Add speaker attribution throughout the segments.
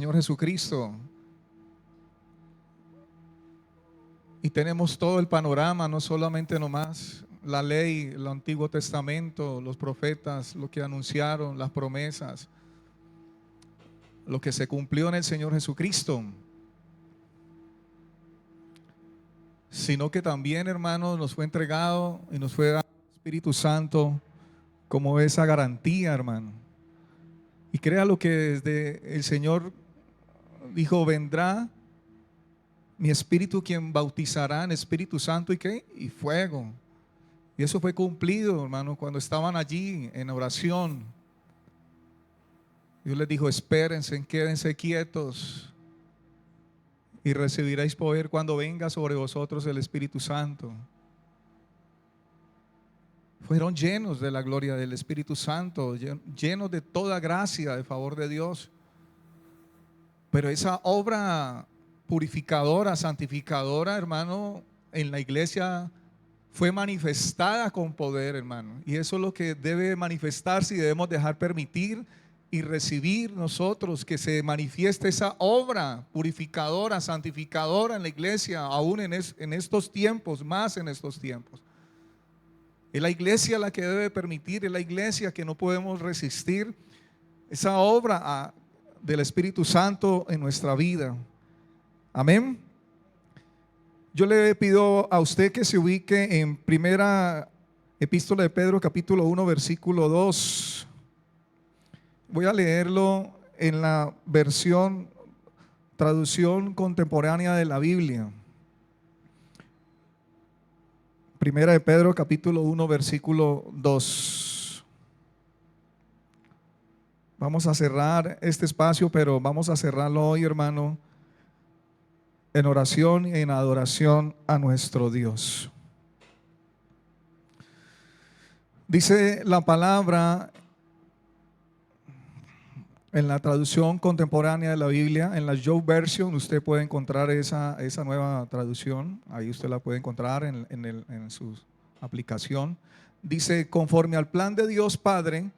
Speaker 1: Señor Jesucristo. Y tenemos todo el panorama, no solamente nomás la ley, el Antiguo Testamento, los profetas, lo que anunciaron, las promesas, lo que se cumplió en el Señor Jesucristo, sino que también, hermanos, nos fue entregado y nos fue dado el Espíritu Santo como esa garantía, hermano. Y crea lo que desde el Señor dijo: vendrá mi Espíritu, quien bautizará en Espíritu Santo y ¿qué? Y fuego. Y eso fue cumplido, hermano, cuando estaban allí en oración. Dios les dijo: espérense, quédense quietos y recibiréis poder cuando venga sobre vosotros el Espíritu Santo. Fueron llenos de la gloria del Espíritu Santo, llenos de toda gracia, de favor de Dios. Pero esa obra purificadora, santificadora, hermano, en la iglesia fue manifestada con poder, hermano. Y eso es lo que debe manifestarse y debemos dejar permitir y recibir nosotros, que se manifieste esa obra purificadora, santificadora en la iglesia, aún en estos tiempos, más en estos tiempos. Es la iglesia la que debe permitir, es la iglesia que no podemos resistir esa obra del Espíritu Santo en nuestra vida. Amén. Yo le pido a usted que se ubique en primera epístola de Pedro, capítulo 1, versículo 2. Voy a leerlo en la traducción contemporánea de la Biblia. Primera de Pedro, capítulo 1, versículo 2. Vamos a cerrar este espacio, pero vamos a cerrarlo hoy, hermano, en oración y en adoración a nuestro Dios. Dice la palabra en la traducción contemporánea de la Biblia, en la Joe Version, usted puede encontrar esa nueva traducción. Ahí usted la puede encontrar en su aplicación. Dice: conforme al plan de Dios Padre,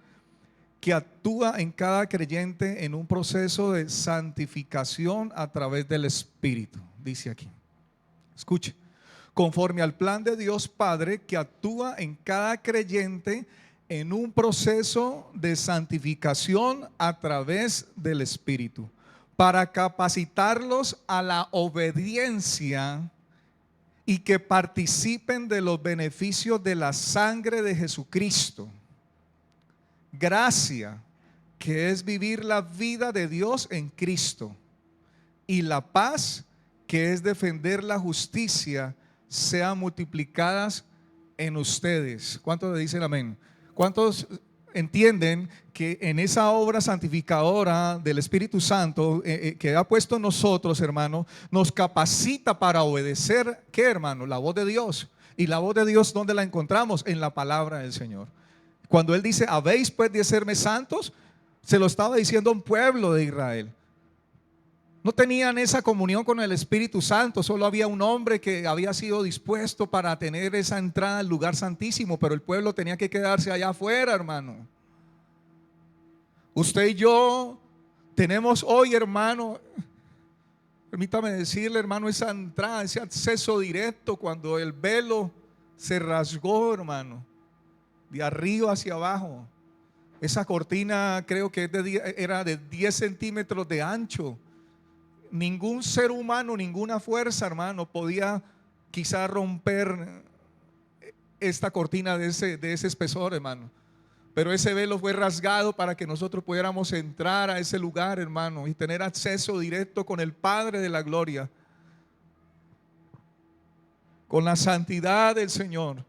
Speaker 1: que actúa en cada creyente en un proceso de santificación a través del Espíritu. Dice aquí, escuche: conforme al plan de Dios Padre, que actúa en cada creyente en un proceso de santificación a través del Espíritu, para capacitarlos a la obediencia y que participen de los beneficios de la sangre de Jesucristo. Gracia, que es vivir la vida de Dios en Cristo, y la paz, que es defender la justicia, sean multiplicadas en ustedes. ¿Cuántos le dicen amén? ¿Cuántos entienden que en esa obra santificadora del Espíritu Santo que ha puesto en nosotros, hermano, nos capacita para obedecer, ¿qué, hermano? La voz de Dios. Y la voz de Dios, ¿dónde la encontramos? En la palabra del Señor. Cuando Él dice: habéis pues de hacerme santos, se lo estaba diciendo a un pueblo de Israel. No tenían esa comunión con el Espíritu Santo, solo había un hombre que había sido dispuesto para tener esa entrada al lugar santísimo, pero el pueblo tenía que quedarse allá afuera, hermano. Usted y yo tenemos hoy, hermano, permítame decirle, hermano, esa entrada, ese acceso directo cuando el velo se rasgó, hermano, de arriba hacia abajo. Esa cortina creo que era de 10 centímetros de ancho. Ningún ser humano, ninguna fuerza, hermano, podía quizá romper esta cortina de ese espesor, hermano. Pero ese velo fue rasgado para que nosotros pudiéramos entrar a ese lugar, hermano, y tener acceso directo con el Padre de la gloria, con la santidad del Señor.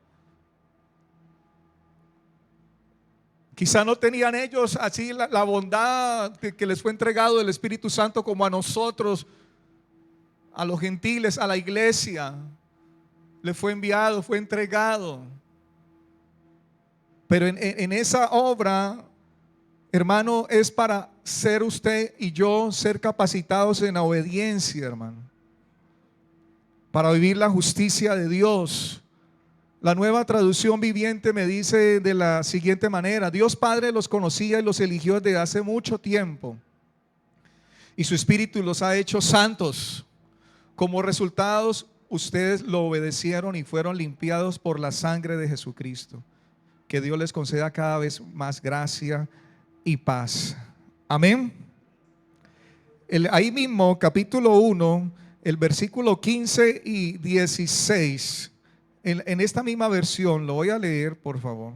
Speaker 1: Quizá no tenían ellos así la bondad que les fue entregado del Espíritu Santo como a nosotros, a los gentiles, a la iglesia. Le fue enviado, fue entregado. Pero en esa obra, hermano, es para ser usted y yo, ser capacitados en la obediencia, hermano, para vivir la justicia de Dios. La Nueva Traducción Viviente me dice de la siguiente manera: Dios Padre los conocía y los eligió desde hace mucho tiempo y su Espíritu los ha hecho santos. Como resultados, ustedes lo obedecieron y fueron limpiados por la sangre de Jesucristo. Que Dios les conceda cada vez más gracia y paz. Amén. Ahí mismo, capítulo 1, el versículo 15 y 16. En esta misma versión, lo voy a leer, por favor.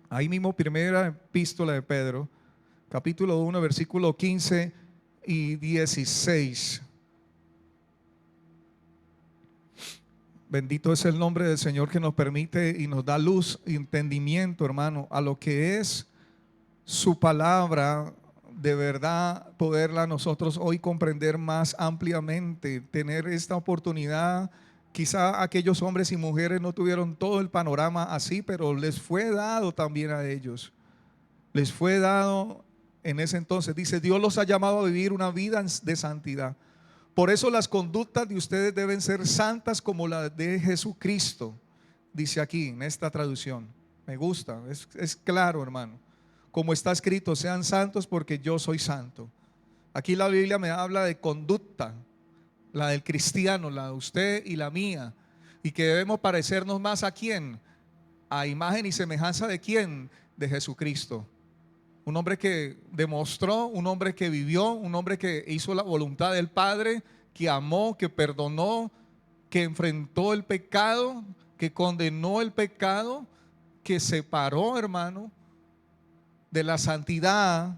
Speaker 1: Ahí mismo, primera epístola de Pedro, capítulo 1, versículo 15 y 16. Bendito es el nombre del Señor que nos permite y nos da luz y entendimiento, hermano, a lo que es su palabra, de verdad poderla nosotros hoy comprender más ampliamente, tener esta oportunidad. Quizá aquellos hombres y mujeres no tuvieron todo el panorama así, pero les fue dado también a ellos. Les fue dado en ese entonces. Dice, Dios los ha llamado a vivir una vida de santidad. Por eso las conductas de ustedes deben ser santas como la de Jesucristo. Dice aquí en esta traducción. Me gusta, es claro, hermano. Como está escrito, sean santos porque yo soy santo. Aquí la Biblia me habla de conducta, la del cristiano, la de usted y la mía. Y que debemos parecernos más a quién, a imagen y semejanza de quién, de Jesucristo. Un hombre que demostró, un hombre que vivió, un hombre que hizo la voluntad del Padre, que amó, que perdonó, que enfrentó el pecado, que condenó el pecado, que separó, hermano, de la santidad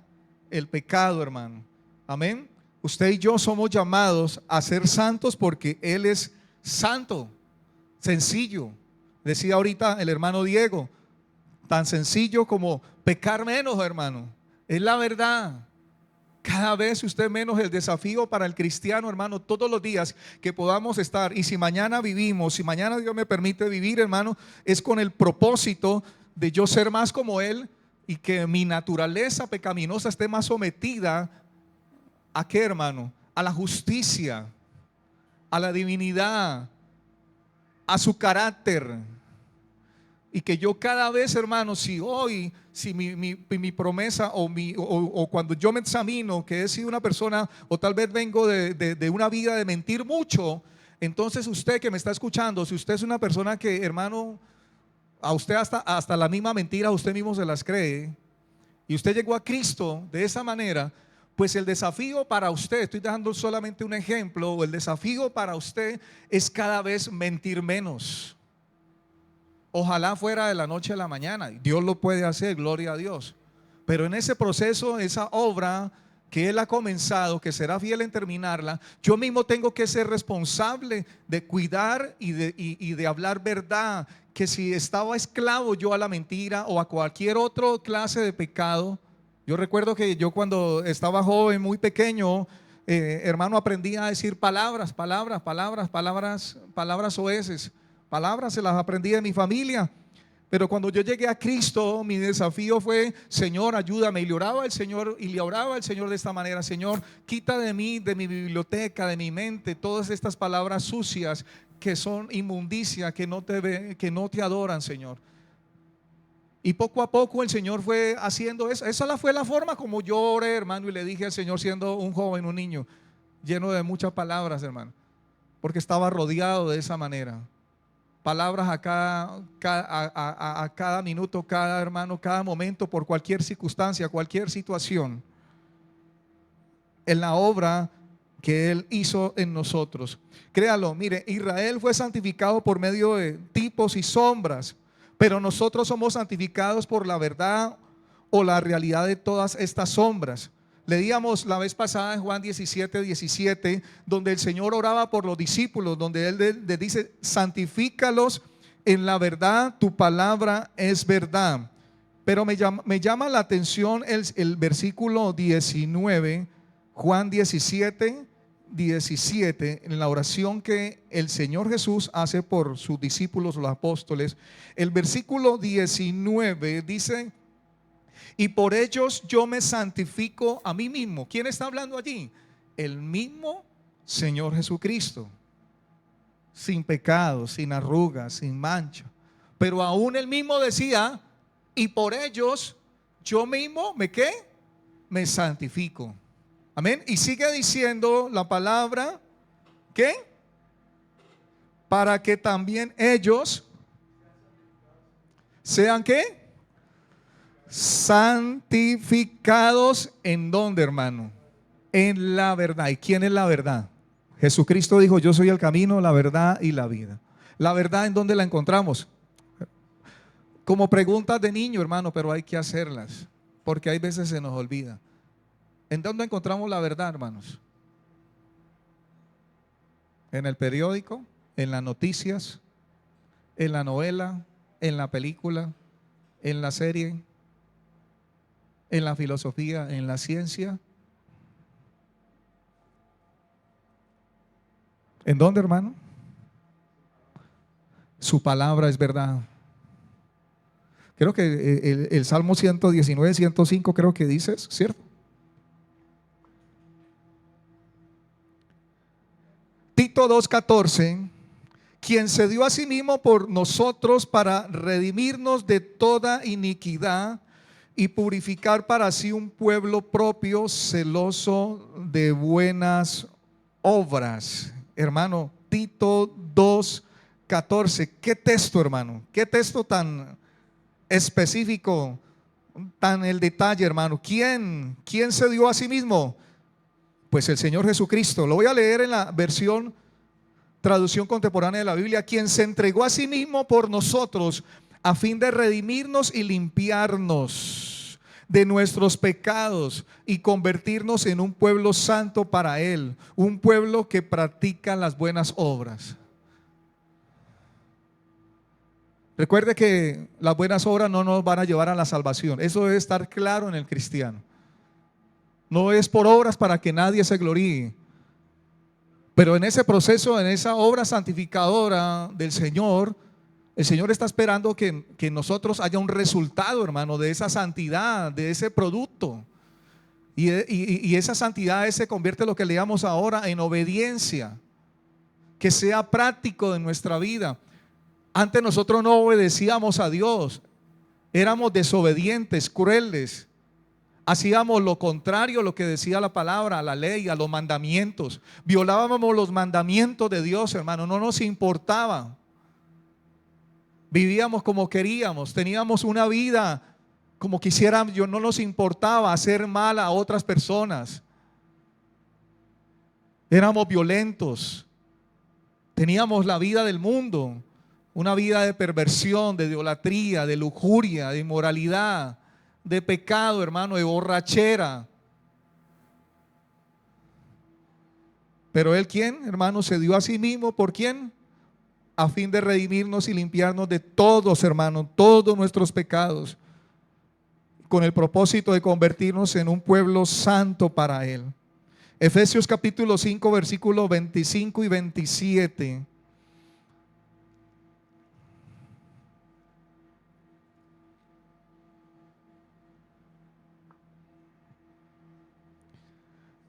Speaker 1: el pecado, hermano. Amén. Usted y yo somos llamados a ser santos porque Él es santo. Sencillo. Decía ahorita el hermano Diego, tan sencillo como pecar menos, hermano. Es la verdad. Cada vez usted menos. El desafío para el cristiano, hermano, todos los días que podamos estar. Y si mañana vivimos, si mañana Dios me permite vivir, hermano, es con el propósito de yo ser más como Él y que mi naturaleza pecaminosa esté más sometida ¿a qué, hermano? A la justicia, a la divinidad, a su carácter. Y que yo cada vez, hermano, si mi promesa o cuando yo me examino que he sido una persona o tal vez vengo de una vida de mentir mucho, entonces usted que me está escuchando, si usted es una persona que, hermano, a usted hasta la misma mentira usted mismo se las cree y usted llegó a Cristo de esa manera, pues el desafío para usted, estoy dando solamente un ejemplo, el desafío para usted es cada vez mentir menos. Ojalá fuera de la noche a la mañana. Dios lo puede hacer, gloria a Dios. Pero en ese proceso, esa obra que Él ha comenzado, que será fiel en terminarla, yo mismo tengo que ser responsable de cuidar y de hablar verdad. Que si estaba esclavo yo a la mentira o a cualquier otra clase de pecado. Yo recuerdo que yo cuando estaba joven, muy pequeño, hermano, aprendí a decir palabras oeces. Palabras se las aprendí de mi familia. Pero cuando yo llegué a Cristo, mi desafío fue: Señor, ayúdame. Y le oraba al Señor, de esta manera: Señor, quita de mí, de mi biblioteca, de mi mente, todas estas palabras sucias que son inmundicia, que no te adoran, Señor. Y poco a poco el Señor fue haciendo eso. Esa fue la forma como yo oré, hermano, y le dije al Señor, siendo un joven, un niño, lleno de muchas palabras, hermano, porque estaba rodeado de esa manera. Palabras a cada minuto, cada hermano, cada momento, por cualquier circunstancia, cualquier situación, en la obra que Él hizo en nosotros. Créalo, mire, Israel fue santificado por medio de tipos y sombras, pero nosotros somos santificados por la verdad o la realidad de todas estas sombras. Leíamos la vez pasada en Juan 17:17, donde el Señor oraba por los discípulos, donde Él le dice: santifícalos en la verdad, tu palabra es verdad. Pero me llama la atención el versículo 19, Juan 17:17, en la oración que el Señor Jesús hace por sus discípulos, los apóstoles. El versículo 19 dice: y por ellos yo me santifico a mí mismo. ¿Quién está hablando allí? El mismo Señor Jesucristo, sin pecado, sin arrugas, sin mancha. Pero aún él mismo decía: y por ellos yo mismo me santifico. Amén. Y sigue diciendo la palabra, ¿qué? Para que también ellos sean, ¿qué? Santificados. ¿En dónde, hermano? En la verdad. ¿Y quién es la verdad? Jesucristo dijo: yo soy el camino, la verdad y la vida. La verdad, ¿en dónde la encontramos? Como preguntas de niño, hermano, pero hay que hacerlas, porque hay veces se nos olvida. ¿En dónde encontramos la verdad, hermanos? ¿En el periódico? ¿En las noticias? ¿En la novela? ¿En la película? ¿En la serie? ¿En la filosofía? ¿En la ciencia? ¿En dónde, hermano? Su palabra es verdad. Creo que el Salmo 119, 105 creo que dices, ¿cierto? Tito 2:14, quien se dio a sí mismo por nosotros para redimirnos de toda iniquidad y purificar para sí un pueblo propio, celoso de buenas obras. Hermano, Tito 2:14. ¿Qué texto, hermano? ¿Qué texto tan específico, tan el detalle, hermano? ¿Quién se dio a sí mismo? Pues el Señor Jesucristo. Lo voy a leer en la versión traducción contemporánea de la Biblia: quien se entregó a sí mismo por nosotros a fin de redimirnos y limpiarnos de nuestros pecados y convertirnos en un pueblo santo para Él, un pueblo que practica las buenas obras. Recuerde que las buenas obras no nos van a llevar a la salvación. Eso debe estar claro en el cristiano. No es por obras para que nadie se gloríe. Pero en ese proceso, en esa obra santificadora del Señor, el Señor está esperando que en nosotros haya un resultado, hermano, de esa santidad, de ese producto. Y esa santidad se convierte en lo que leamos ahora en obediencia, que sea práctico en nuestra vida. Antes nosotros no obedecíamos a Dios, éramos desobedientes, crueles. Hacíamos lo contrario a lo que decía la palabra, a la ley, a los mandamientos. Violábamos los mandamientos de Dios, hermano, no nos importaba. Vivíamos como queríamos, teníamos una vida como quisiéramos, no nos importaba hacer mal a otras personas. Éramos violentos, teníamos la vida del mundo, una vida de perversión, de idolatría, de lujuria, de inmoralidad, de pecado, hermano, de borrachera. Pero Él, ¿quién, hermano? Se dio a sí mismo, ¿por quién? A fin de redimirnos y limpiarnos de todos, hermano, todos nuestros pecados, con el propósito de convertirnos en un pueblo santo para Él. Efesios capítulo 5, versículos 25 y 27.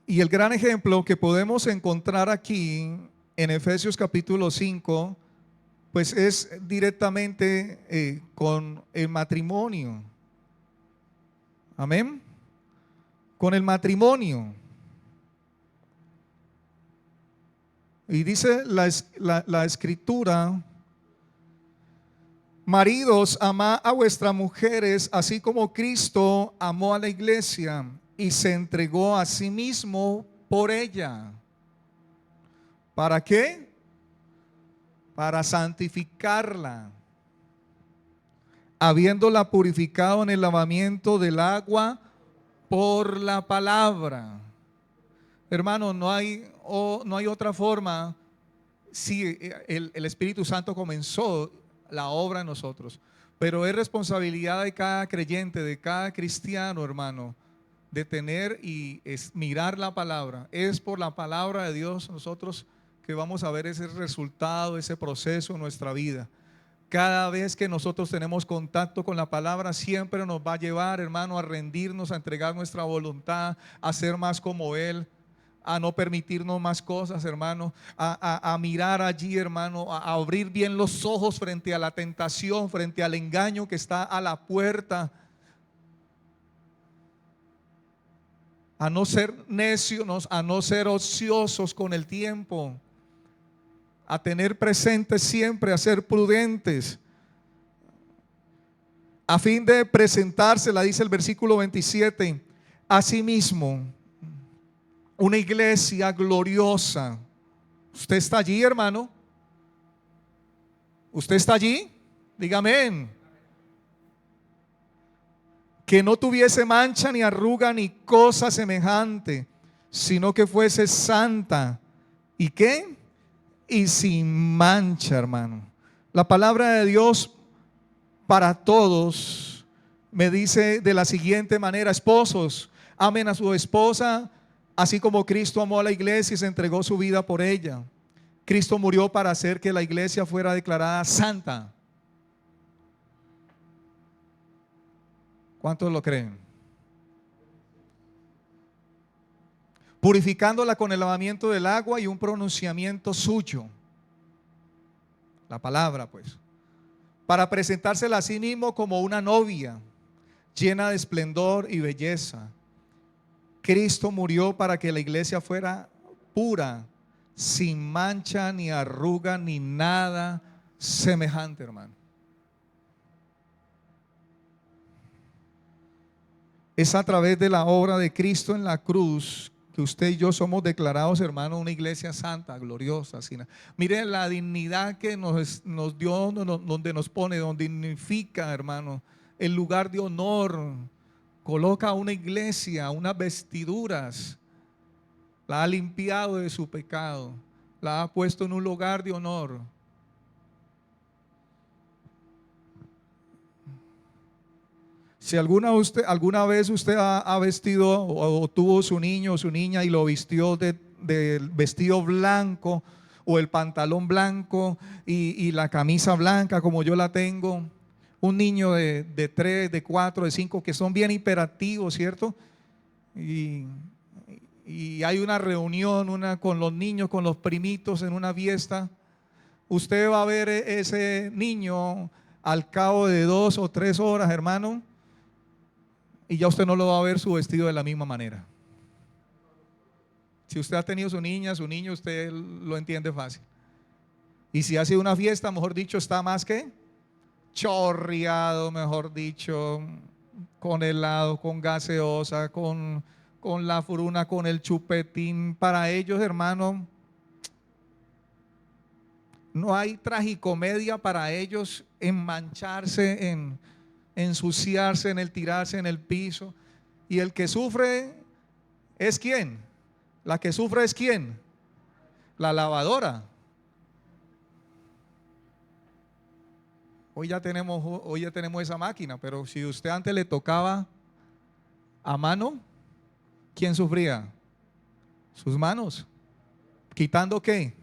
Speaker 1: Y el gran ejemplo que podemos encontrar aquí en Efesios capítulo 5, pues es directamente con el matrimonio. Amén. Con el matrimonio. Y dice la escritura: maridos, amad a vuestras mujeres, así como Cristo amó a la iglesia y se entregó a sí mismo por ella. ¿Para qué? Para santificarla, habiéndola purificado en el lavamiento del agua por la palabra. Hermano, no hay otra forma. Sí, el Espíritu Santo comenzó la obra en nosotros, pero es responsabilidad de cada creyente, de cada cristiano, hermano, de tener y mirar la palabra. Es por la palabra de Dios nosotros que vamos a ver ese resultado, ese proceso en nuestra vida. Cada vez que nosotros tenemos contacto con la palabra, siempre nos va a llevar, hermano, a rendirnos, a entregar nuestra voluntad, a ser más como Él, a no permitirnos más cosas, hermano, a mirar allí, hermano, a abrir bien los ojos frente a la tentación, frente al engaño que está a la puerta, a no ser necios, a no ser ociosos con el tiempo, a tener presente siempre, a ser prudentes, a fin de presentársela, dice el versículo 27, asimismo, una iglesia gloriosa. ¿Usted está allí, hermano? ¿Usted está allí? Dígame. Amén. Que no tuviese mancha ni arruga ni cosa semejante, sino que fuese santa. ¿Y qué? Y sin mancha, hermano. La palabra de Dios para todos me dice de la siguiente manera: esposos, amen a su esposa, así como Cristo amó a la iglesia y se entregó su vida por ella. Cristo murió para hacer que la iglesia fuera declarada santa. ¿Cuántos lo creen? Purificándola con el lavamiento del agua y un pronunciamiento suyo. La palabra, pues. Para presentársela a sí mismo como una novia, llena de esplendor y belleza. Cristo murió para que la iglesia fuera pura, sin mancha, ni arruga, ni nada semejante, hermano. Es a través de la obra de Cristo en la cruz que usted y yo somos declarados, hermano, una iglesia santa, gloriosa. Mire la dignidad que nos dio, donde nos pone, donde dignifica, hermano, el lugar de honor. Coloca una iglesia, unas vestiduras, la ha limpiado de su pecado, la ha puesto en un lugar de honor. Si alguna vez usted ha vestido o tuvo su niño o su niña y lo vistió del vestido blanco o el pantalón blanco y la camisa blanca como yo la tengo, un niño de 3, de 4, de 5 que son bien hiperactivos, ¿cierto? Y hay una reunión con los niños, con los primitos en una fiesta. Usted va a ver ese niño al cabo de 2 o 3 horas, hermano, y ya usted no lo va a ver su vestido de la misma manera. Si usted ha tenido su niña, su niño, usted lo entiende fácil. Y si ha sido una fiesta, mejor dicho, está más que chorreado, mejor dicho, con helado, con gaseosa, con la fruna, con el chupetín. Para ellos, hermano, no hay tragicomedia para ellos en mancharse, en ensuciarse, en el tirarse en el piso. Y el que sufre es ¿quién? La que sufre es ¿quién? La lavadora. Hoy ya tenemos esa máquina, pero si usted antes le tocaba a mano, ¿quién sufría? Sus manos. ¿Quitando qué?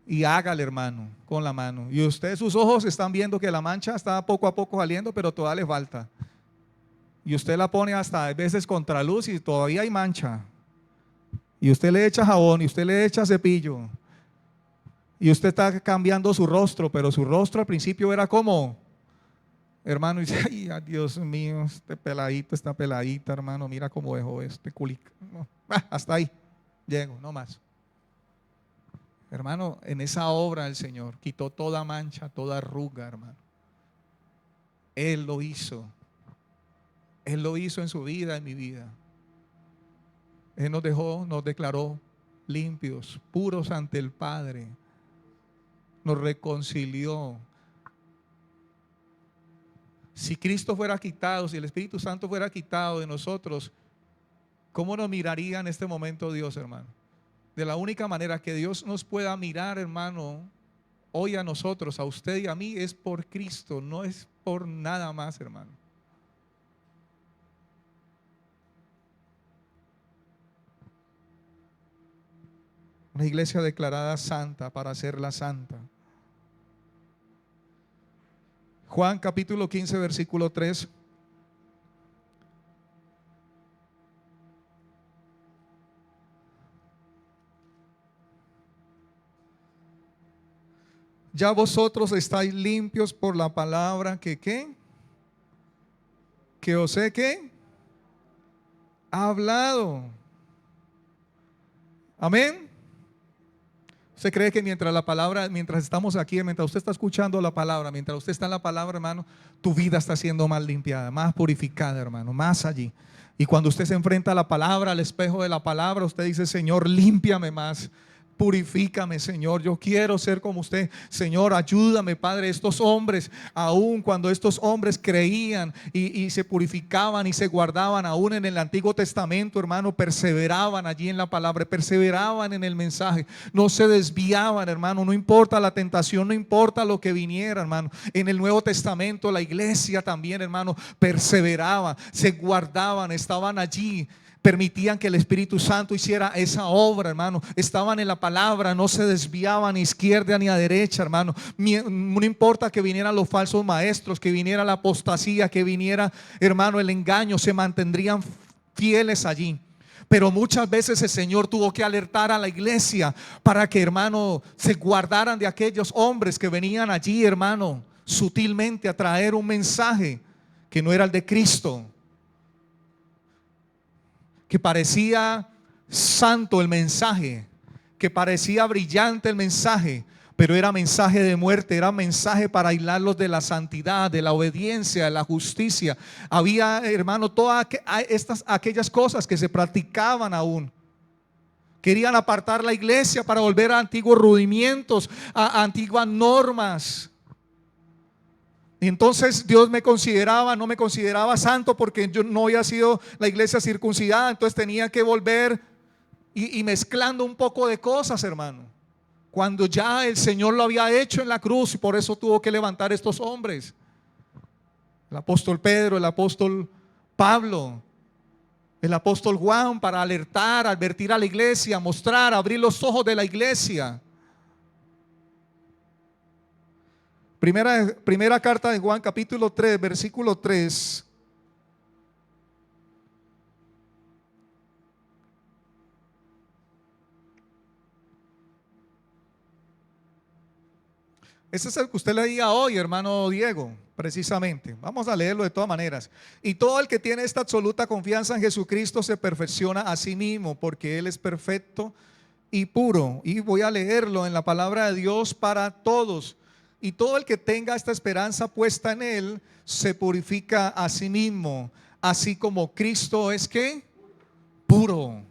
Speaker 1: Y hágale, hermano, con la mano. Y usted, sus ojos están viendo que la mancha está poco a poco saliendo, pero todavía le falta. Y usted la pone hasta a veces contra luz y todavía hay mancha. Y usted le echa jabón y usted le echa cepillo. Y usted está cambiando su rostro, pero su rostro al principio era como, hermano, y dice: ay, Dios mío, este peladito, esta peladita, hermano, mira cómo dejó este culica. No, hasta ahí llego, no más. Hermano, en esa obra el Señor quitó toda mancha, toda arruga, hermano. Él lo hizo. Él lo hizo en su vida, en mi vida. Él nos declaró limpios, puros ante el Padre. Nos reconcilió. Si Cristo fuera quitado, si el Espíritu Santo fuera quitado de nosotros, ¿cómo nos miraría en este momento Dios, hermano? De la única manera que Dios nos pueda mirar, hermano, hoy a nosotros, a usted y a mí, es por Cristo, no es por nada más, hermano. Una iglesia declarada santa para hacerla santa. Juan capítulo 15, versículo 3. Ya vosotros estáis limpios por la palabra que ¿qué? Que os he ¿qué? Ha hablado. Amén. ¿Usted cree que mientras la palabra, mientras estamos aquí, mientras usted está escuchando la palabra, mientras usted está en la palabra, hermano, tu vida está siendo más limpiada, más purificada, hermano, más allí? Y cuando usted se enfrenta a la palabra, al espejo de la palabra, usted dice: Señor, límpiame más. Purifícame, Señor, yo quiero ser como usted. Señor, ayúdame, Padre. Estos hombres, aun cuando estos hombres creían y se purificaban y se guardaban, aún en el Antiguo Testamento, hermano, perseveraban allí en la palabra, perseveraban en el mensaje, no se desviaban, hermano. No importa la tentación, no importa lo que viniera, hermano. En el Nuevo Testamento la iglesia también, hermano, perseveraba, se guardaban, estaban allí, permitían que el Espíritu Santo hiciera esa obra, hermano. Estaban en la palabra, no se desviaban ni a izquierda ni a derecha, hermano. No importa que vinieran los falsos maestros, que viniera la apostasía, que viniera, hermano, el engaño, se mantendrían fieles allí. Pero muchas veces el Señor tuvo que alertar a la iglesia para que, hermano, se guardaran de aquellos hombres que venían allí, hermano, sutilmente a traer un mensaje que no era el de Cristo, que parecía santo el mensaje, que parecía brillante el mensaje, pero era mensaje de muerte, era mensaje para aislarlos de la santidad, de la obediencia, de la justicia. Había, hermano, todas aquellas cosas que se practicaban aún. Querían apartar la iglesia para volver a antiguos rudimientos, a antiguas normas. Y entonces Dios no me consideraba santo porque yo no había sido la iglesia circuncidada. Entonces tenía que volver y mezclando un poco de cosas, hermano, cuando ya el Señor lo había hecho en la cruz, y por eso tuvo que levantar estos hombres: el apóstol Pedro, el apóstol Pablo, el apóstol Juan, para alertar, advertir a la iglesia, mostrar, abrir los ojos de la iglesia. Primera carta de Juan, capítulo 3, versículo 3. Ese es el que usted leía hoy, hermano Diego, precisamente. Vamos a leerlo de todas maneras. Y todo el que tiene esta absoluta confianza en Jesucristo se perfecciona a sí mismo, porque Él es perfecto y puro. Y voy a leerlo en la palabra de Dios para todos. Y todo el que tenga esta esperanza puesta en Él se purifica a sí mismo, así como Cristo es ¿qué? Puro.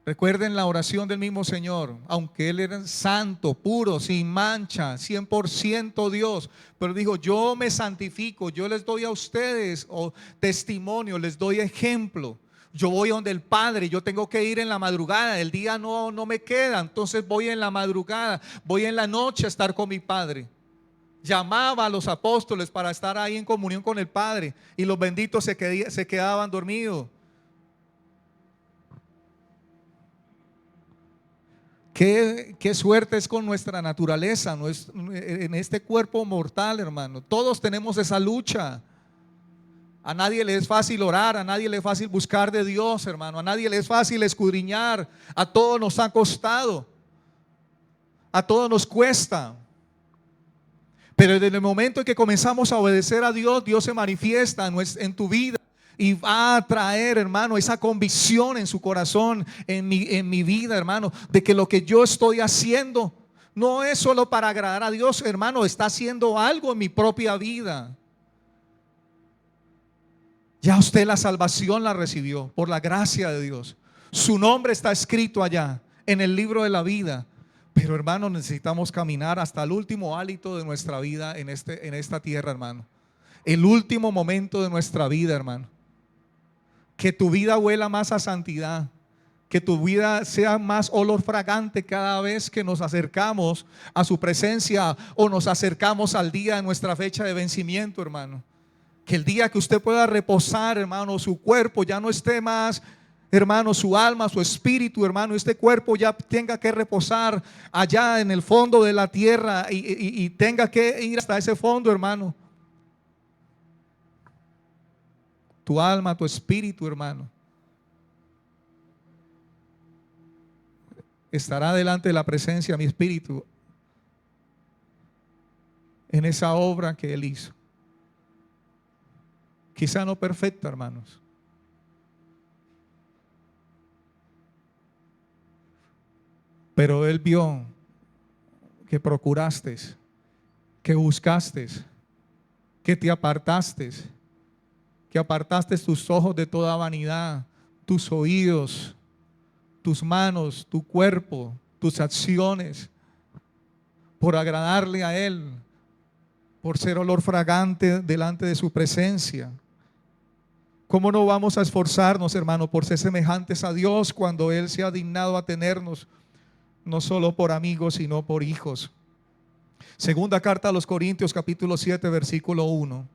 Speaker 1: Recuerden la oración del mismo Señor: aunque Él era santo, puro, sin mancha, 100% Dios, pero dijo: yo me santifico, yo les doy a ustedes testimonio, les doy ejemplo. Yo voy donde el Padre, yo tengo que ir en la madrugada, el día no me queda, entonces voy en la madrugada, voy en la noche a estar con mi Padre. Llamaba a los apóstoles para estar ahí en comunión con el Padre, y los benditos se quedaban dormidos. Qué suerte es con nuestra naturaleza, en este cuerpo mortal, hermano. Todos tenemos esa lucha. A nadie le es fácil orar, a nadie le es fácil buscar de Dios, hermano. A nadie le es fácil escudriñar. A todos nos ha costado. A todos nos cuesta. Pero desde el momento en que comenzamos a obedecer a Dios, Dios se manifiesta en tu vida. Y va a traer, hermano, esa convicción en su corazón, en mi vida, hermano, de que lo que yo estoy haciendo no es solo para agradar a Dios, hermano, está haciendo algo en mi propia vida. Ya usted la salvación la recibió por la gracia de Dios. Su nombre está escrito allá en el libro de la vida. Pero, hermano, necesitamos caminar hasta el último hálito de nuestra vida en esta tierra, hermano. El último momento de nuestra vida, hermano. Que tu vida huela más a santidad, que tu vida sea más olor fragante cada vez que nos acercamos a su presencia o nos acercamos al día de nuestra fecha de vencimiento, hermano. Que el día que usted pueda reposar, hermano, su cuerpo ya no esté más, hermano, su alma, su espíritu, hermano, este cuerpo ya tenga que reposar allá en el fondo de la tierra y tenga que ir hasta ese fondo, hermano. Tu alma, tu espíritu, hermano, estará delante de la presencia de mi espíritu en esa obra que Él hizo. Quizá no perfecta, hermanos, Pero Él vio que procuraste, que buscaste, que te apartaste, que apartaste tus ojos de toda vanidad, tus oídos, tus manos, tu cuerpo, tus acciones, por agradarle a Él, por ser olor fragante delante de su presencia. ¿Cómo no vamos a esforzarnos, hermano, por ser semejantes a Dios cuando Él se ha dignado a tenernos, no solo por amigos, sino por hijos? Segunda carta a los Corintios, capítulo 7, versículo 1.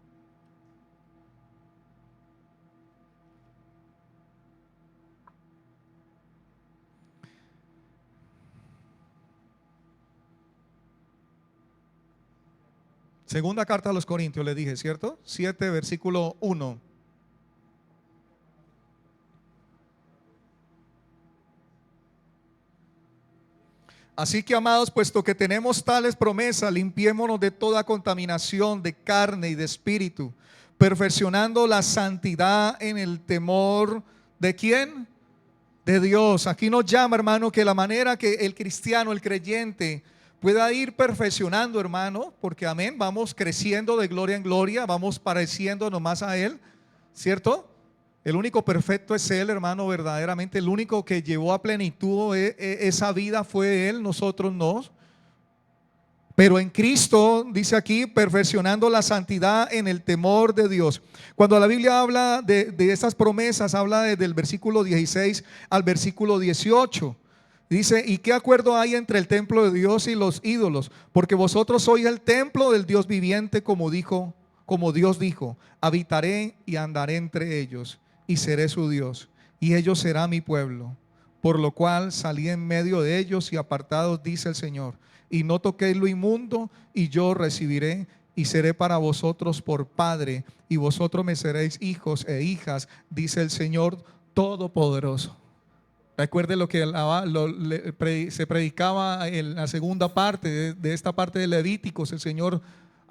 Speaker 1: Segunda carta a los Corintios, le dije, ¿cierto? 7, versículo 1. Así que, amados, puesto que tenemos tales promesas, limpiémonos de toda contaminación de carne y de espíritu, perfeccionando la santidad en el temor ¿de quién? De Dios. Aquí nos llama, hermano, que la manera que el cristiano, el creyente, pueda ir perfeccionando, hermano, porque amén, vamos creciendo de gloria en gloria, vamos pareciéndonos más a Él, ¿cierto? El único perfecto es Él, hermano, verdaderamente. El único que llevó a plenitud esa vida fue Él, nosotros no. Pero en Cristo, dice aquí, perfeccionando la santidad en el temor de Dios. Cuando la Biblia habla de estas promesas, habla desde el versículo 16 al versículo 18. Dice, ¿y qué acuerdo hay entre el templo de Dios y los ídolos? Porque vosotros sois el templo del Dios viviente, como Dios dijo, habitaré y andaré entre ellos y seré su Dios, y ellos serán mi pueblo. Por lo cual salí en medio de ellos y apartados, dice el Señor, y no toquéis lo inmundo, y yo recibiré y seré para vosotros por padre, y vosotros me seréis hijos e hijas, dice el Señor Todopoderoso. Recuerde lo que se predicaba en la segunda parte de esta parte de Levíticos, el Señor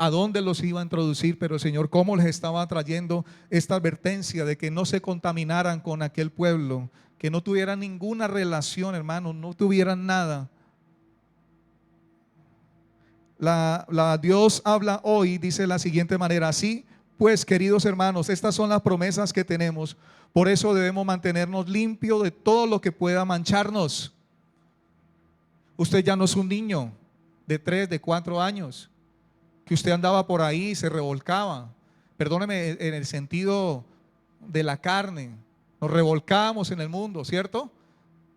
Speaker 1: a dónde los iba a introducir, pero el Señor cómo les estaba trayendo esta advertencia de que no se contaminaran con aquel pueblo, que no tuvieran ninguna relación, hermano, no tuvieran nada. Dios habla hoy, dice de la siguiente manera: así pues, queridos hermanos, estas son las promesas que tenemos, por eso debemos mantenernos limpios de todo lo que pueda mancharnos. Usted ya no es un niño de 3, de 4 años, que usted andaba por ahí y se revolcaba. Perdóneme, en el sentido de la carne, nos revolcábamos en el mundo, ¿cierto?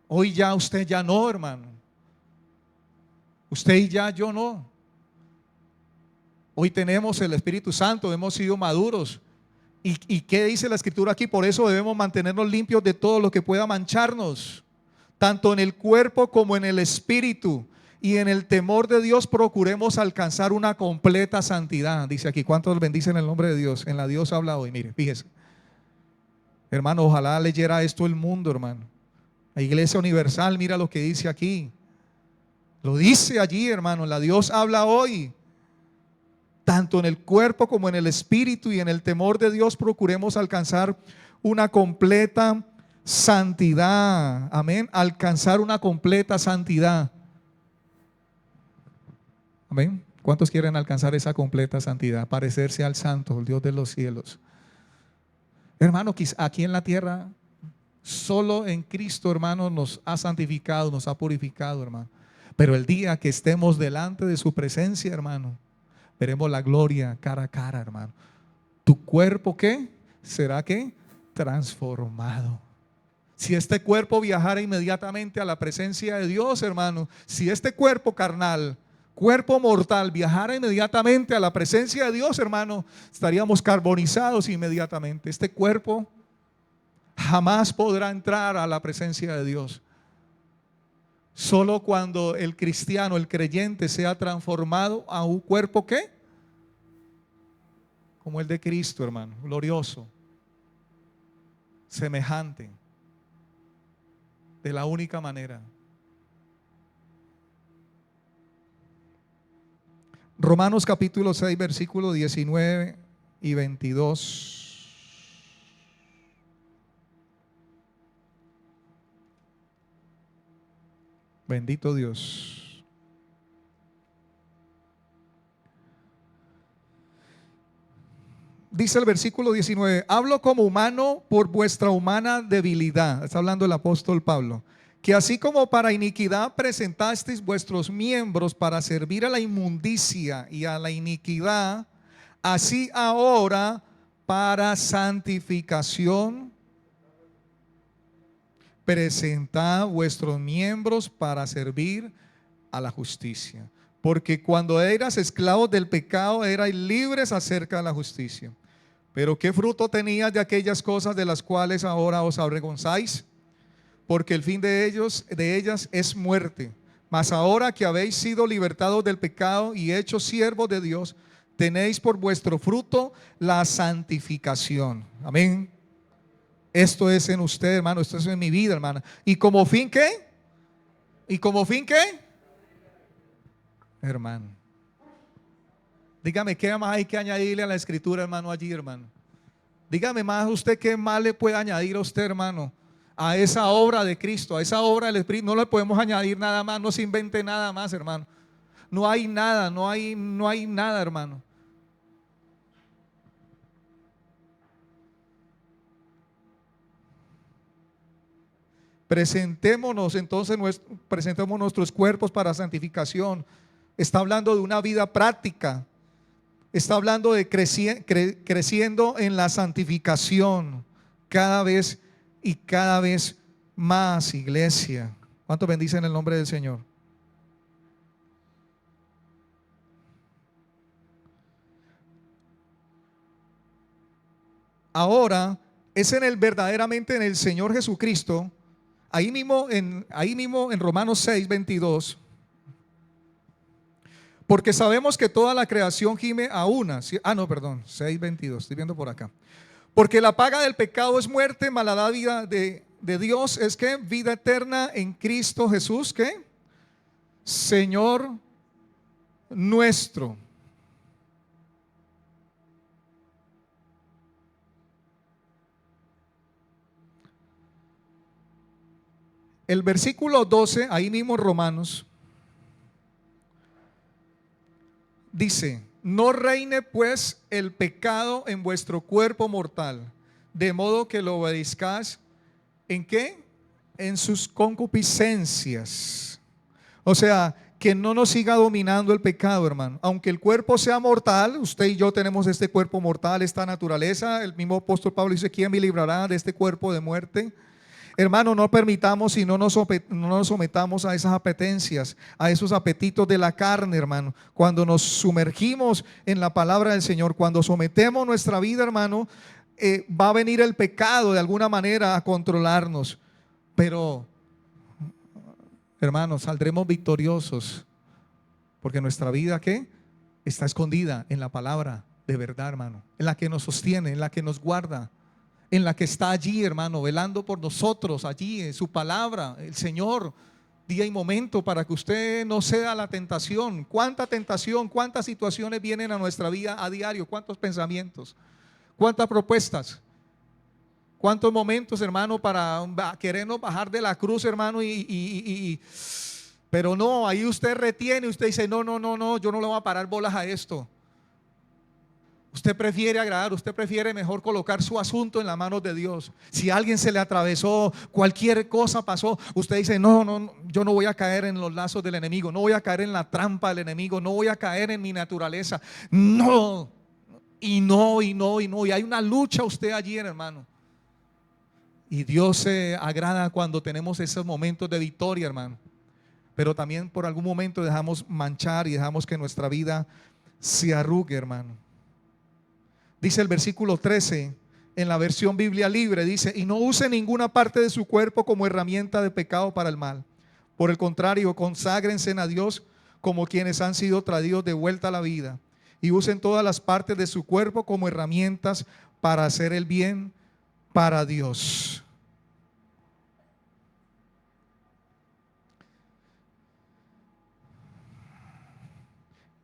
Speaker 1: Hoy ya usted ya no, hermano. Usted y ya yo no. Hoy tenemos el Espíritu Santo, hemos sido maduros. ¿Y qué dice la Escritura aquí? Por eso debemos mantenernos limpios de todo lo que pueda mancharnos, tanto en el cuerpo como en el espíritu. Y en el temor de Dios procuremos alcanzar una completa santidad. Dice aquí, ¿cuántos bendicen el nombre de Dios? En la Dios habla hoy, mire, fíjese. Hermano, ojalá leyera esto el mundo, hermano. La Iglesia Universal, mira lo que dice aquí. Lo dice allí, hermano, la Dios habla hoy. Tanto en el cuerpo como en el espíritu, y en el temor de Dios procuremos alcanzar una completa santidad. Amén. Alcanzar una completa santidad. Amén. ¿Cuántos quieren alcanzar esa completa santidad? Parecerse al santo, el Dios de los cielos. Hermano, aquí en la tierra, solo en Cristo, hermano, nos ha santificado, nos ha purificado, hermano. Pero el día que estemos delante de su presencia, hermano, veremos la gloria cara a cara, hermano. ¿Tu cuerpo qué? ¿Será qué? Transformado. Si este cuerpo viajara inmediatamente a la presencia de Dios, hermano, si este cuerpo carnal, cuerpo mortal, viajara inmediatamente a la presencia de Dios, hermano, estaríamos carbonizados inmediatamente. Este cuerpo jamás podrá entrar a la presencia de Dios. Solo cuando el cristiano, el creyente, sea transformado a un cuerpo ¿qué? Como el de Cristo, hermano, glorioso, semejante, de la única manera. Romanos capítulo 6, versículo 19 y 22. Bendito Dios. Dice el versículo 19: hablo como humano por vuestra humana debilidad. Está hablando el apóstol Pablo. Que así como para iniquidad presentasteis vuestros miembros para servir a la inmundicia y a la iniquidad, así ahora para santificación presentad vuestros miembros para servir a la justicia. Porque cuando eras esclavos del pecado, erais libres acerca de la justicia. Pero ¿qué fruto tenías de aquellas cosas de las cuales ahora os avergonzáis? Porque el fin de ellas es muerte. Mas ahora que habéis sido libertados del pecado y hechos siervos de Dios, tenéis por vuestro fruto la santificación. Amén. Esto es en usted, hermano. Esto es en mi vida, hermana. ¿Y como fin qué? ¿Y como fin qué? Hermano, dígame qué más hay que añadirle a la escritura, hermano, allí, hermano. Dígame más usted qué más le puede añadir a usted, hermano, a esa obra de Cristo, a esa obra del Espíritu. No le podemos añadir nada más, no se invente nada más, hermano. No hay nada, no hay nada, hermano. Presentémonos entonces, presentemos nuestros cuerpos para santificación. Está hablando de una vida práctica. Está hablando de creciendo en la santificación cada vez y cada vez más, iglesia. ¿Cuánto bendicen el nombre del Señor? Ahora es verdaderamente en el Señor Jesucristo. Ahí mismo en Romanos 6:22. Porque sabemos que toda la creación gime a una. No, perdón, 6:22, estoy viendo por acá. Porque la paga del pecado es muerte, mas la dádiva de Dios es que vida eterna en Cristo Jesús, ¿qué? Señor nuestro. El versículo 12, ahí mismo Romanos, dice: no reine pues el pecado en vuestro cuerpo mortal, de modo que lo obedezcáis ¿en qué? En sus concupiscencias. O sea, que no nos siga dominando el pecado, hermano. Aunque el cuerpo sea mortal, usted y yo tenemos este cuerpo mortal, esta naturaleza. El mismo apóstol Pablo dice: ¿quién me librará de este cuerpo de muerte? Hermano, no permitamos y no nos sometamos a esas apetencias, a esos apetitos de la carne, hermano. Cuando nos sumergimos en la palabra del Señor, cuando sometemos nuestra vida, hermano, va a venir el pecado de alguna manera a controlarnos. Pero, hermanos, saldremos victoriosos, porque nuestra vida, ¿qué? Está escondida en la palabra de verdad, hermano, en la que nos sostiene, en la que nos guarda, en la que está allí, hermano, velando por nosotros, allí en su palabra, el Señor, día y momento, para que usted no ceda a la tentación. ¿Cuánta tentación, cuántas situaciones vienen a nuestra vida a diario? ¿Cuántos pensamientos? ¿Cuántas propuestas? ¿Cuántos momentos, hermano, para querernos bajar de la cruz, hermano? Pero no, ahí usted retiene, usted dice: no, yo no le voy a parar bolas a esto. Usted prefiere agradar, usted prefiere mejor colocar su asunto en las manos de Dios. Si a alguien se le atravesó, cualquier cosa pasó, usted dice: no, yo no voy a caer en los lazos del enemigo, no voy a caer en la trampa del enemigo, no voy a caer en mi naturaleza. No, y hay una lucha usted allí, hermano. Y Dios se agrada cuando tenemos esos momentos de victoria, hermano. Pero también por algún momento dejamos manchar y dejamos que nuestra vida se arrugue, hermano. Dice el versículo 13 en la versión Biblia Libre, dice: y no use ninguna parte de su cuerpo como herramienta de pecado para el mal. Por el contrario, conságrense a Dios como quienes han sido traídos de vuelta a la vida, y usen todas las partes de su cuerpo como herramientas para hacer el bien para Dios.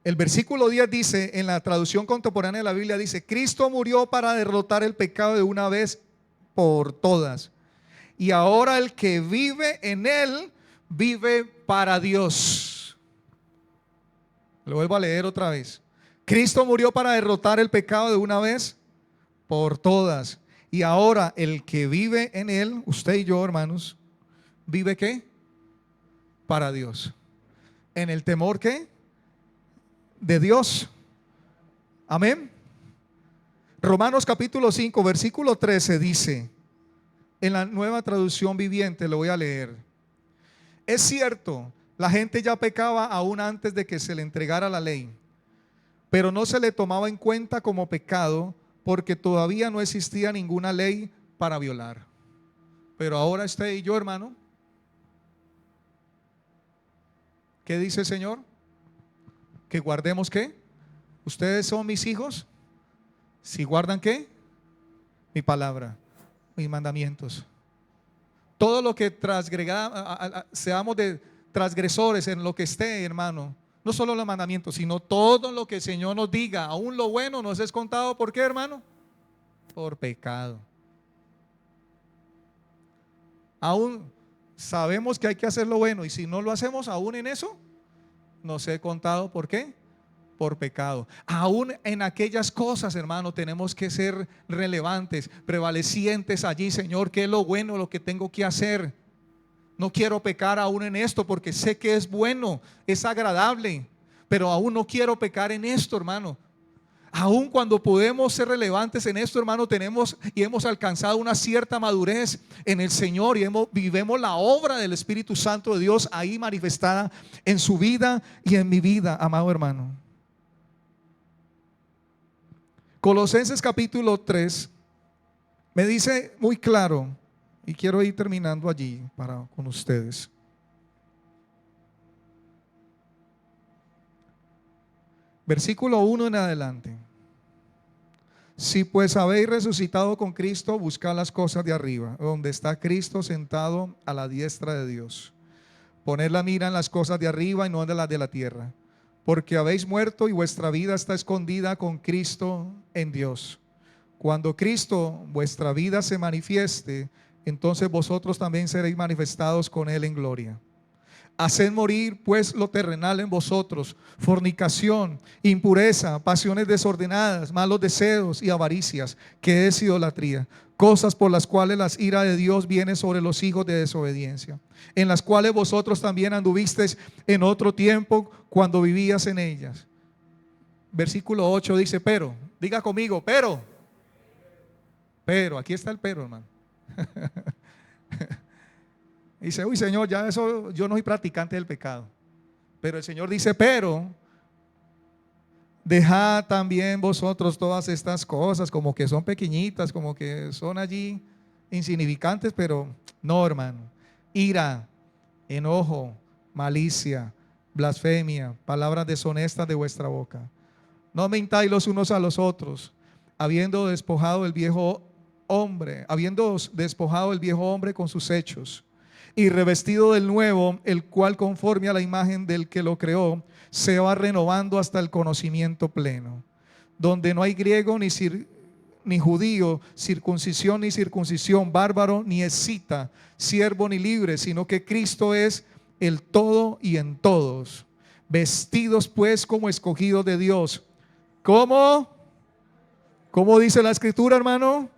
Speaker 1: El versículo 10 dice, en la traducción contemporánea de la Biblia, dice: Cristo murió para derrotar el pecado de una vez por todas, y ahora el que vive en él vive para Dios. Lo vuelvo a leer otra vez. Cristo murió para derrotar el pecado de una vez por todas. Y ahora el que vive en él, usted y yo, hermanos, ¿vive qué? Para Dios. ¿En el temor qué? De Dios. Amén. Romanos capítulo 5, versículo 13 dice, en la Nueva Traducción Viviente, lo voy a leer. Es cierto, la gente ya pecaba aún antes de que se le entregara la ley, pero no se le tomaba en cuenta como pecado porque todavía no existía ninguna ley para violar. Pero ahora usted y yo, hermano, ¿qué dice el Señor? Que guardemos ¿qué? Ustedes son mis hijos si guardan ¿qué? Mi palabra, mis mandamientos. Todo lo que seamos de transgresores en lo que esté, hermano. No solo los mandamientos, sino todo lo que el Señor nos diga, aún lo bueno nos es contado. ¿Por qué, hermano? Por pecado. Aún sabemos que hay que hacer lo bueno, y si no lo hacemos, aún en eso nos es contado. ¿Por qué? Por pecado. Aún en aquellas cosas, hermano, tenemos que ser relevantes, prevalecientes allí. Señor, ¿qué es lo bueno, lo que tengo que hacer? No quiero pecar aún en esto porque sé que es bueno, es agradable, pero aún no quiero pecar en esto, hermano. Aún cuando podemos ser relevantes en esto, hermano, tenemos y hemos alcanzado una cierta madurez en el Señor y vivemos la obra del Espíritu Santo de Dios ahí manifestada en su vida y en mi vida, amado hermano. Colosenses capítulo 3 me dice muy claro, y quiero ir terminando allí con ustedes. Versículo 1 en adelante. Si pues habéis resucitado con Cristo, buscad las cosas de arriba, donde está Cristo sentado a la diestra de Dios. Poned la mira en las cosas de arriba y no en las de la tierra, porque habéis muerto y vuestra vida está escondida con Cristo en Dios. Cuando Cristo, vuestra vida, se manifieste, entonces vosotros también seréis manifestados con Él en gloria. Haced morir pues lo terrenal en vosotros: fornicación, impureza, pasiones desordenadas, malos deseos y avaricias, que es idolatría, cosas por las cuales la ira de Dios viene sobre los hijos de desobediencia, en las cuales vosotros también anduvisteis en otro tiempo cuando vivías en ellas. Versículo 8 dice, pero, diga conmigo, pero, aquí está el pero, hermano. Dice, uy Señor, ya eso, yo no soy practicante del pecado. Pero el Señor dice, pero dejad también vosotros todas estas cosas, como que son pequeñitas, como que son allí insignificantes, pero no, hermano. Ira, enojo, malicia, blasfemia, palabras deshonestas de vuestra boca. No mentáis los unos a los otros, habiendo despojado el viejo hombre con sus hechos, y revestido del nuevo, el cual conforme a la imagen del que lo creó, se va renovando hasta el conocimiento pleno, donde no hay griego ni judío, circuncisión ni circuncisión, bárbaro ni escita, siervo ni libre, sino que Cristo es el todo y en todos. Vestidos pues como escogidos de Dios. ¿Cómo? ¿Cómo dice la Escritura, hermano?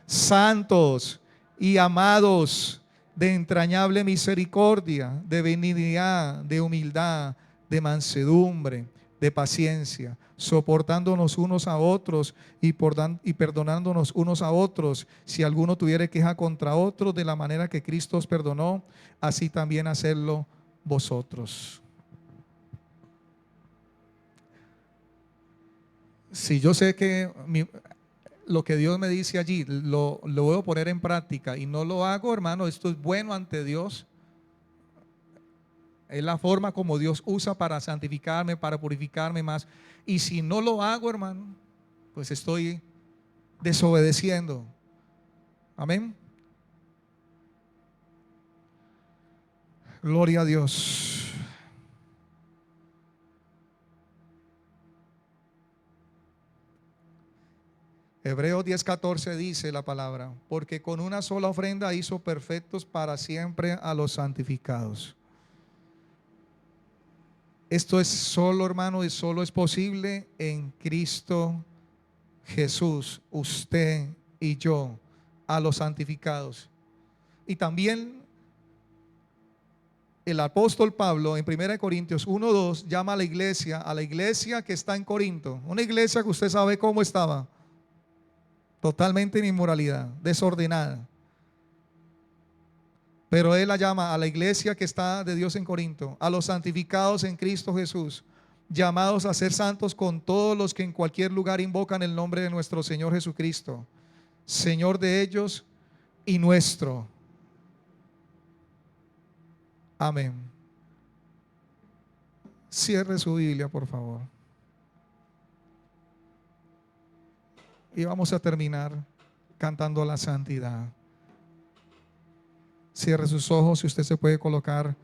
Speaker 1: Santos y amados, de entrañable misericordia, de benignidad, de humildad, de mansedumbre, de paciencia, soportándonos unos a otros y perdonándonos unos a otros, si alguno tuviere queja contra otro, de la manera que Cristo os perdonó, así también hacedlo vosotros. Si yo sé que lo que Dios me dice allí lo voy a poner en práctica y no lo hago, hermano, esto es bueno ante Dios. Es la forma como Dios usa para santificarme, para purificarme más. Y si no lo hago, hermano, pues estoy desobedeciendo. Amén. Gloria a Dios. Hebreos 10:14 dice la palabra, porque con una sola ofrenda hizo perfectos para siempre a los santificados. Esto es solo, hermano, y solo es posible en Cristo Jesús, usted y yo, a los santificados. Y también el apóstol Pablo en 1 Corintios 1:2 llama a la iglesia que está en Corinto, una iglesia que usted sabe cómo estaba, totalmente en inmoralidad, desordenada. Pero él la llama a la iglesia que está de Dios en Corinto, a los santificados en Cristo Jesús, llamados a ser santos con todos los que en cualquier lugar invocan el nombre de nuestro Señor Jesucristo, Señor de ellos y nuestro. Amén. Cierre su Biblia, por favor. Y vamos a terminar cantando la santidad. Cierre sus ojos y usted se puede colocar